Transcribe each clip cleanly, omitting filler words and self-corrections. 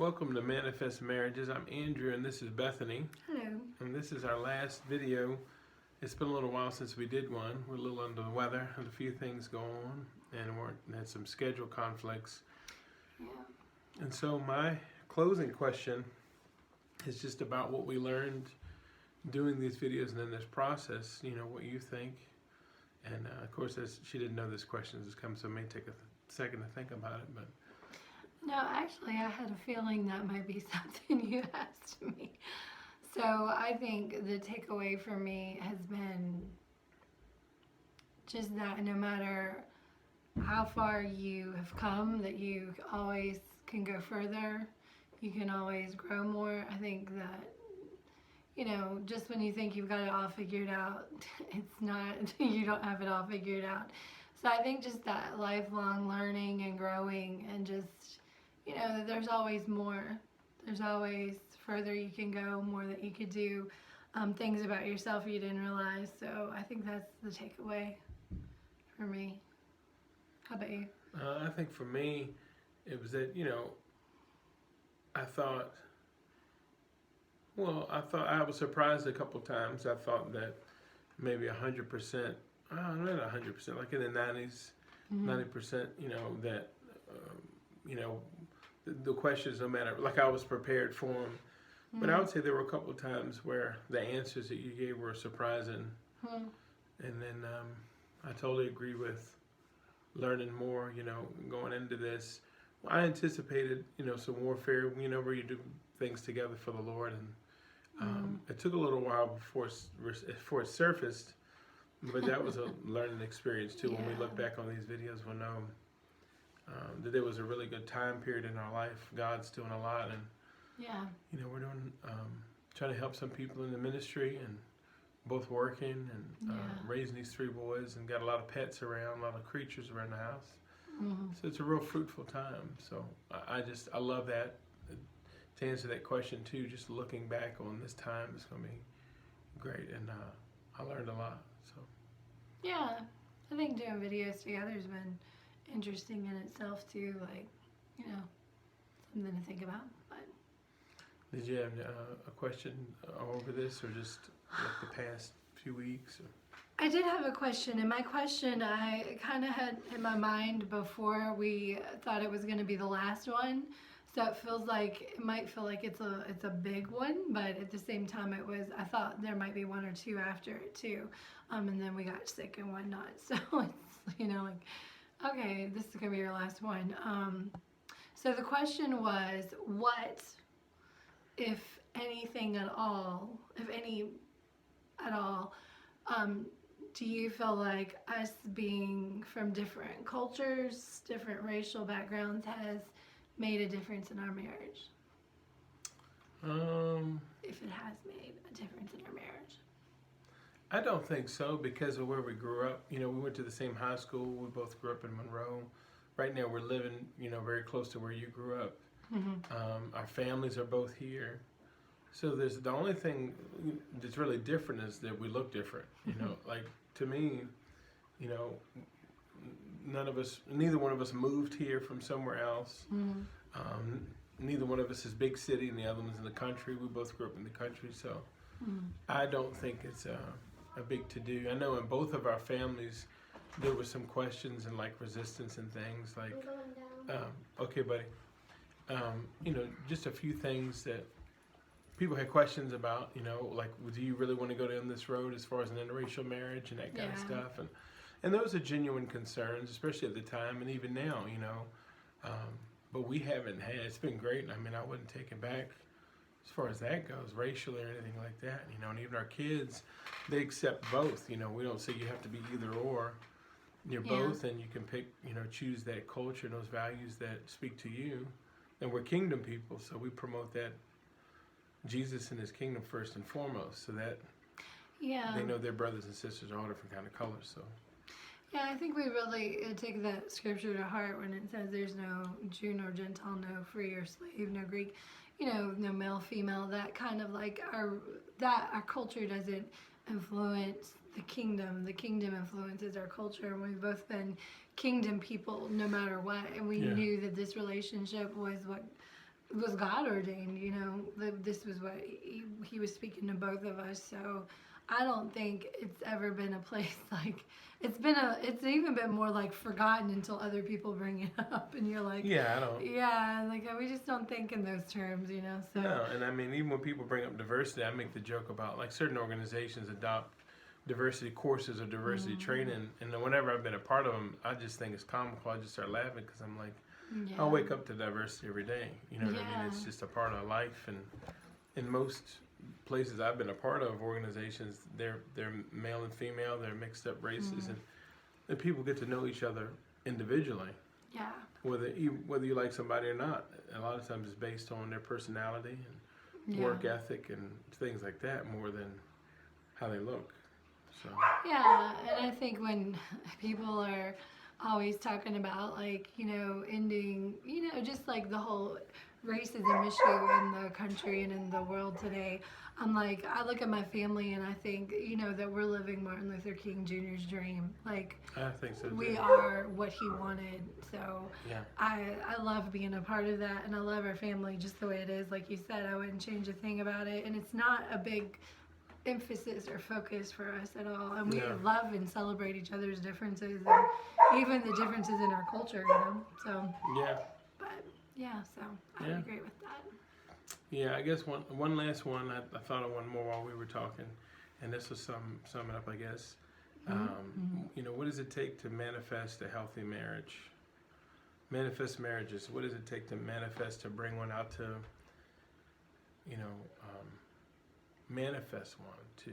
Welcome to Manifest Marriages. I'm Andrew and this is Bethany. Hello. And this is our last video. It's been a little while since we did one. We're a little under the weather, had a few things going on, and had some schedule conflicts. Yeah. And so my closing question is just about what we learned doing these videos and in this process, what you think. And of course, she didn't know this question has come, so it may take a second to think about it, but No, actually, I had a feeling that might be something you asked me. So I think the takeaway for me has been just that no matter how far you have come, that you always can go further. You can always grow more. I think that, just when you think you've got it all figured out, it's not, you don't have it all figured out. So I think just that lifelong learning and growing and just, there's always more. There's always further you can go, more that you could do, things about yourself you didn't realize. So I think that's the takeaway for me. How about you? I think for me, it was that, I thought I was surprised a couple times. I thought that maybe 100%, not 100%, like in the 90s, 90%, that, the questions, no matter, like I was prepared for them. But I would say there were a couple of times where the answers that you gave were surprising. And then I totally agree with learning more, going into this. I anticipated, some warfare, where you do things together for the Lord. And it took a little while before it surfaced. But that was a learning experience too. When we look back on these videos, we'll know that there was a really good time period in our life. God's doing a lot, and we're doing trying to help some people in the ministry, and both working and raising these 3 boys, and got a lot of pets around, a lot of creatures around the house. So it's a real fruitful time. So I love that. To answer that question too, just looking back on this time is going to be great, and I learned a lot. So I think doing videos together has been interesting in itself too, like, something to think about. But did you have a question over this, or just like the past few weeks? Or? I did have a question, and my question I kind of had in my mind before we thought it was going to be the last one. So it might feel like it's a big one, but at the same time I thought there might be 1 or 2 after it too. And then we got sick and whatnot. So it's, okay, this is going to be your last one. So the question was, what, if anything at all, if any at all, do you feel like us being from different cultures, different racial backgrounds has made a difference in our marriage? If it has made a difference in our marriage. I don't think so, because of where we grew up. We went to the same high school. We both grew up in Monroe. Right now we're living, very close to where you grew up. Our families are both here. So the only thing that's really different is that we look different. Like to me, neither one of us moved here from somewhere else. Neither one of us is big city, and the other one's in the country. We both grew up in the country, so I don't think it's a big to-do. I know in both of our families there were some questions and like resistance and things like, okay, buddy, just a few things that people had questions about, like, do you really want to go down this road as far as an interracial marriage and that kind of stuff, and those are genuine concerns, especially at the time and even now, but we haven't had. It's been great. I mean, I wouldn't take it back as far as that goes, racially or anything like that, and even our kids, they accept both. We don't say you have to be either or. You're both, and you can pick, choose that culture and those values that speak to you. And we're kingdom people, so we promote that Jesus and his kingdom first and foremost, so that they know their brothers and sisters are all different kind of colors. So I think we really take that scripture to heart when it says there's no Jew nor Gentile, no free or slave, no Greek, no male, female. That kind of like our culture doesn't influence the kingdom. The kingdom influences our culture, and we've both been kingdom people no matter what. And we knew that this relationship was what was God ordained, you know. This was what he was speaking to both of us. So I don't think it's ever been a place like it's even been more like forgotten until other people bring it up, and you're like, Yeah, I don't. yeah, like we just don't think in those terms, you know. So No, and I mean, even when people bring up diversity, I make the joke about like certain organizations adopt diversity courses or diversity training, and then whenever I've been a part of them, I just think it's comical. I just start laughing because I'm like, yeah, I wake up to diversity every day. You know what I Yeah. mean? It's just a part of life, and in most places I've been a part of, organizations, they're male and female, they're mixed up races, and people get to know each other individually, yeah, whether you like somebody or not. A lot of times it's based on their personality and yeah. work ethic and things like that more than how they look. So Yeah, and I think when people are always talking about like, you know, ending, you know, just like the whole racism issue in the country and in the world today, I'm like, I look at my family and I think, you know, that we're living Martin Luther King Jr.'s dream. Like, I think so too. we are what he wanted. So Yeah. I love being a part of that, and I love our family just the way it is. Like you said, I wouldn't change a thing about it, and it's not a big emphasis or focus for us at all, and we No. love and celebrate each other's differences and even the differences in our culture, you know. So Yeah. but yeah, so I Yeah. agree with that. Yeah, I guess one last one. I thought of one more while we were talking, and this will sum it up, I guess. You know, what does it take to manifest a healthy marriage? Manifest marriages. What does it take to manifest, to bring one out to, you know, manifest one, to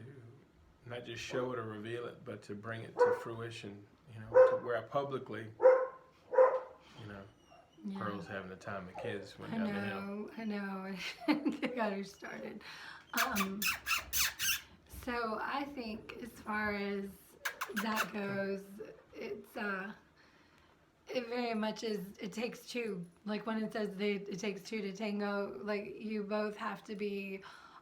not just show it or reveal it, but to bring it to fruition, you know, to where publicly, you know, Yeah. Pearl's having the time of kids went I down the hill. know. They got her started. So I think as far as that goes, it very much is. It takes two. Like when it says it takes two to tango. Like you both have to be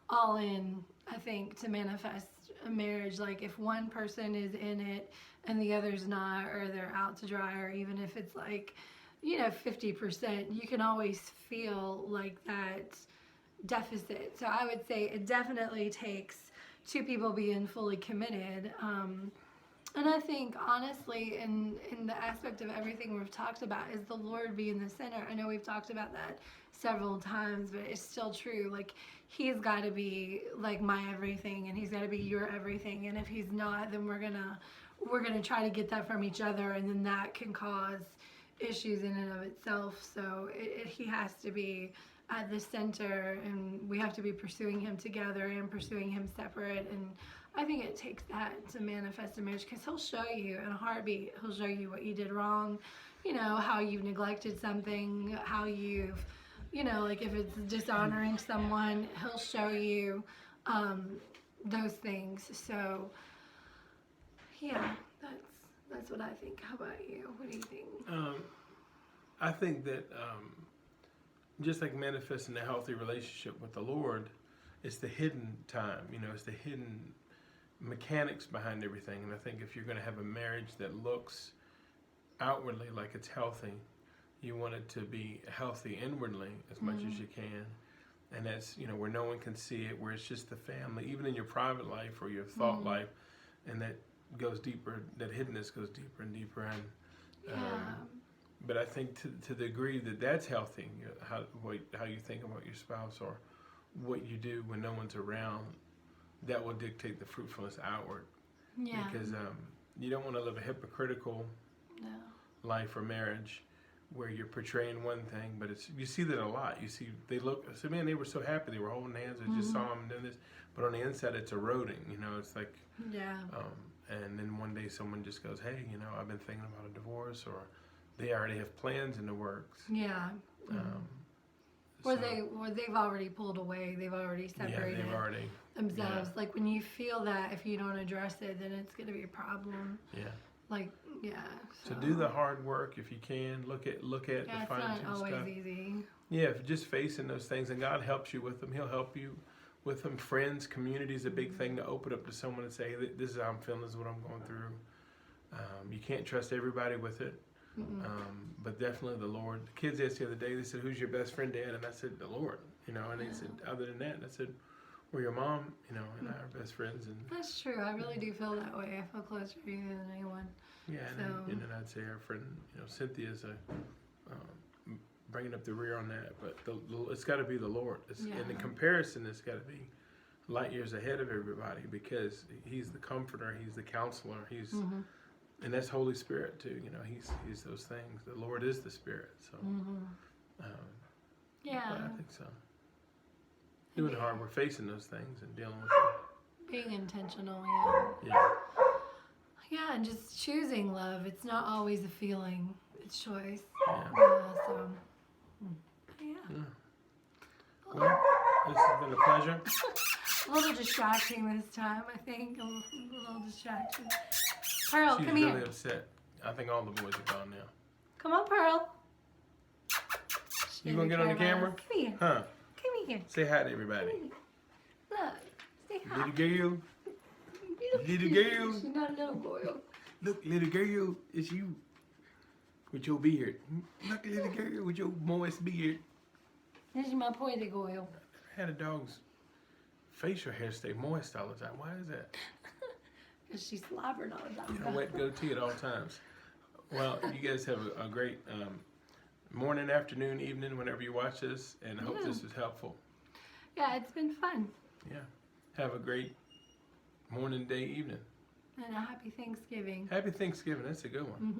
all in. I think to manifest a marriage. Like if one person is in it and the other's not, or they're out to dry, or even if it's like, you know, 50%, you can always feel like that deficit. So I would say it definitely takes two people being fully committed. And I think honestly, in the aspect of everything we've talked about, is the Lord being the center. I know we've talked about that several times, but it's still true. Like He's got to be like my everything, and He's got to be your everything. And if He's not, then we're gonna try to get that from each other, and then that can cause issues in and of itself. So He has to be at the center, and we have to be pursuing Him together and pursuing Him separate. And I think it takes that to manifest a marriage, because He'll show you in a heartbeat. He'll show you what you did wrong, you know, how you've neglected something, how you've, you know, like if it's dishonoring someone, He'll show you those things. So yeah, that's what I think. How about you? What do you think? I think that just like manifesting a healthy relationship with the Lord, it's the hidden time, you know, it's the hidden mechanics behind everything. And I think if you're going to have a marriage that looks outwardly like it's healthy, you want it to be healthy inwardly as much as you can. And that's, you know, where no one can see it, where it's just the family, even in your private life or your thought life, and that goes deeper, that hiddenness goes deeper and deeper. And but I think to the degree that that's healthy, you know, how you think about your spouse or what you do when no one's around, that will dictate the fruitfulness outward. Yeah. Because you don't want to live a hypocritical life or marriage where you're portraying one thing, but you see that a lot. You see, man, they were so happy, they were holding hands, I just saw them doing this, but on the inside it's eroding, you know, it's like, and then one day someone just goes, hey, you know, I've been thinking about a divorce, or they already have plans in the works. Yeah. Or they've already pulled away, they've already separated themselves. Like when you feel that, if you don't address it, then it's going to be a problem. Yeah. Like, So do the hard work if you can. Look at the fine-tuned it's not always stuff. easy. Yeah, if just facing those things, and God helps you with them. He'll help you with them. Friends, community is a big thing, to open up to someone and say, hey, this is how I'm feeling, this is what I'm going through. You can't trust everybody with it. But definitely the Lord. The kids asked the other day, they said, "Who's your best friend, Dad?" And I said, "The Lord." You know, and they said, "Other than that," and I said, "Well, your mom, you know, and I are best friends." And That's true. I really do feel that way. I feel closer to you than anyone. yeah, and then I'd say our friend, you know, Cynthia's bringing up the rear on that. But it's got to be the Lord. And the comparison, it's got to be light years ahead of everybody because He's the Comforter, He's the Counselor, He's and that's Holy Spirit too. You know, He's those things. The Lord is the Spirit. So yeah, I think so. Doing hard, we're facing those things and dealing with them. Being intentional, Yeah. Yeah, and just choosing love. It's not always a feeling, it's choice. Yeah. So, Well, this has been a pleasure. A little distracting this time, I think. A little distraction. Pearl, She's come really here. upset. I think all the boys are gone now. Come on, Pearl. You gonna get on the camera? Come here. Huh? Come here. Say hi to everybody. Look, say hi. Little girl. Little girl. She's not a little girl. Look, little girl, it's you. With your beard. Look, little girl, with your moist beard. This is my pointy girl. I had a dog's facial hair stay moist all the time. Why is that? Because she's slobbering all the time. You know, wet goatee at all times. Well, you guys have a great morning, afternoon, evening, whenever you watch this, and I hope this was helpful. Yeah, it's been fun. Yeah. Have a great morning, day, evening. And a happy Thanksgiving. Happy Thanksgiving. That's a good one.